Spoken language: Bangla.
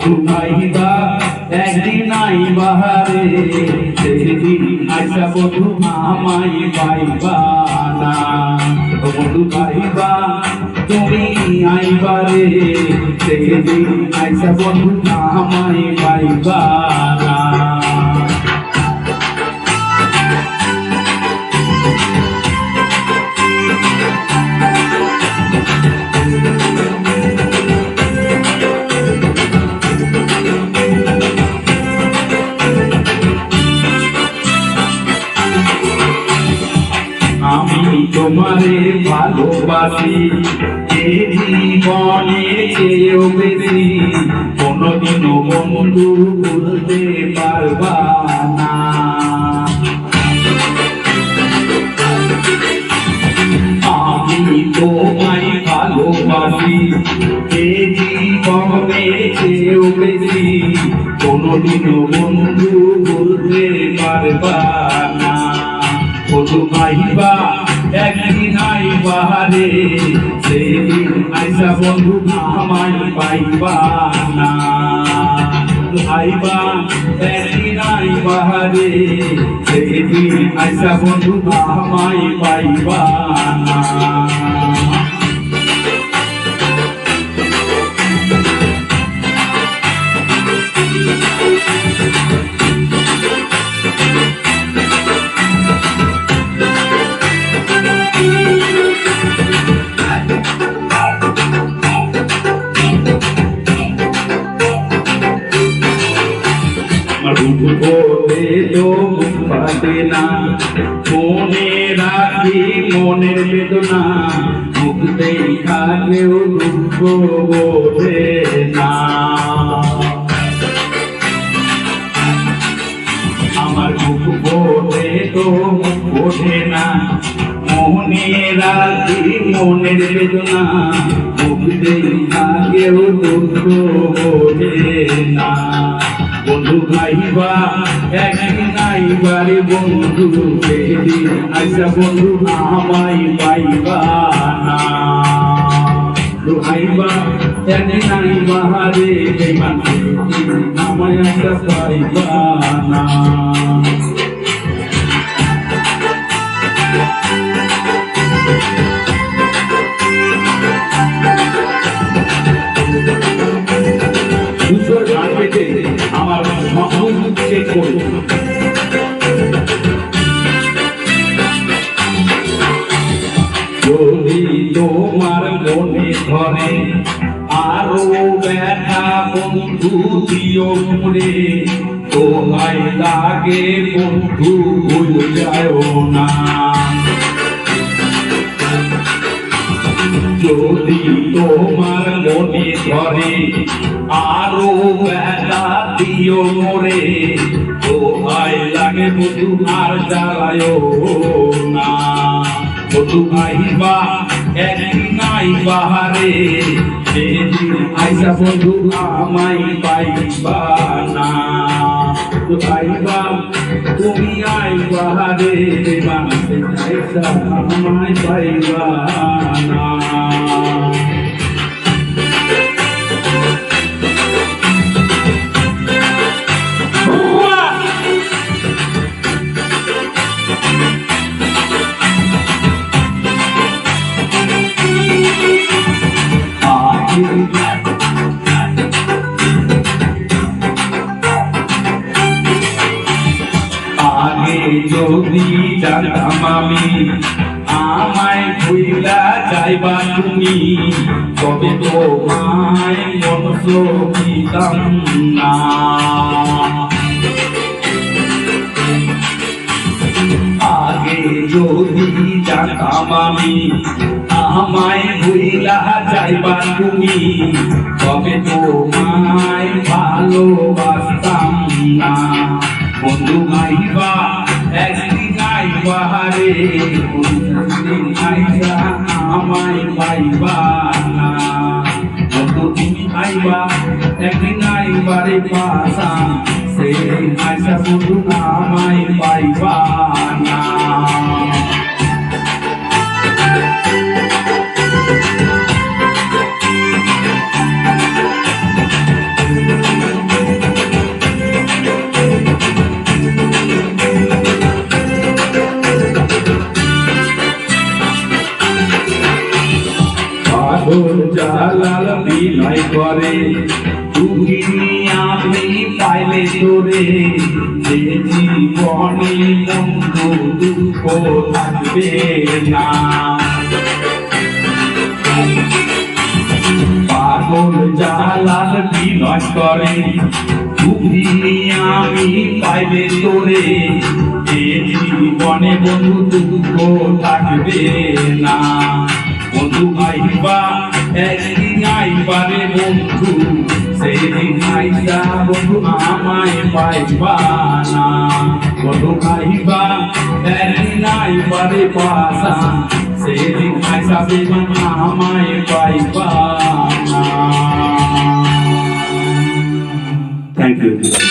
বন্ধু আইবা একদিন আইবা রে সেদিন আইসা বন্ধু আমায় পাইবা না বন্ধু আইবা তুমি আইবা রে সেদিন আইসা বন্ধু আমায় পাইবা না আমি তোমারে ভালোবাসি এ জীবনে চেয়েও বেশি কোনদিনও বন্ধু ভুলতে পারবা না আমি তোমায় ভালোবাসি এ জীবনে চেয়েও বেশি কোনদিনও বন্ধু ভুলতে পারবা না বন্ধু আইবা একদিন আইবা রে সেদিন আইসা বন্ধু আমায় পাইবা না আইবা একদিন আইবা রে সেদিন আইসা বন্ধু আমায় পাইবা না বলে তো পাবে না মনে রাখি মনের বেদনা মুখ দেখা কেউ দুঃখ বোঝে না আমার মুখ বলে তো মুখ ওঠে না মনে রাখি মনের বেদনা মুখ দেখা কেউ দুঃখ বোঝে না বন্ধু আইবা একদিন আইবা রে বন্ধু সেদিন আইসা বন্ধু আমায় পাইবা না আইবা একদিন আইবা রে আমায় আইসা পাইবা না আমার চেক করব যদি তোমার মনে ধরে আরো ব্যথা বন্ধু দিও মরে তোমায় লাগে বন্ধু ভুল যায় না যদি তোমার মনে ধরে আরো ব্যথা দিও মোরে তোমায় লাগে বন্ধু আর জ্বালায় না বন্ধু আইবা একদিন আইবা রে সেদিন আইসা বন্ধু আমায় পাইবা না আইবা তুমি আইবা রে আইসা আমায় পাইবা না আগে যদি জানতাম আমি আমায় ভুইলা যাইবা তুমি তবে তোমায় মনস দিতাম না আগে যদি জানতাম আমি আমায় ভুইলা যাইবা তুমি তবে তোমায় ভালোবাসতাম না বন্ধু আইবা একদিন আইবা রে আইসা আমায় পাইবা না বন্ধু তুমি আইবা একদিন আইবা রে পাশা সে আইসা বন্ধু আমায় পাইবা না এ জীবনে বন্ধু দুঃখ থাকবে না পাগল জালাল বিনয় করে বুঝিনি আমি পাইবে তোরে এ জীবনে বন্ধু দুঃখ থাকবে না বন্ধু আইবা একদিন আইবারে বন্ধু সেদিন আইসা বন্ধু আমায় পাইবা না বন্ধু আইবা একদিন আইবারে পাশা সেদিন আইসা বেমান আমায় পাইবা না। Thank you.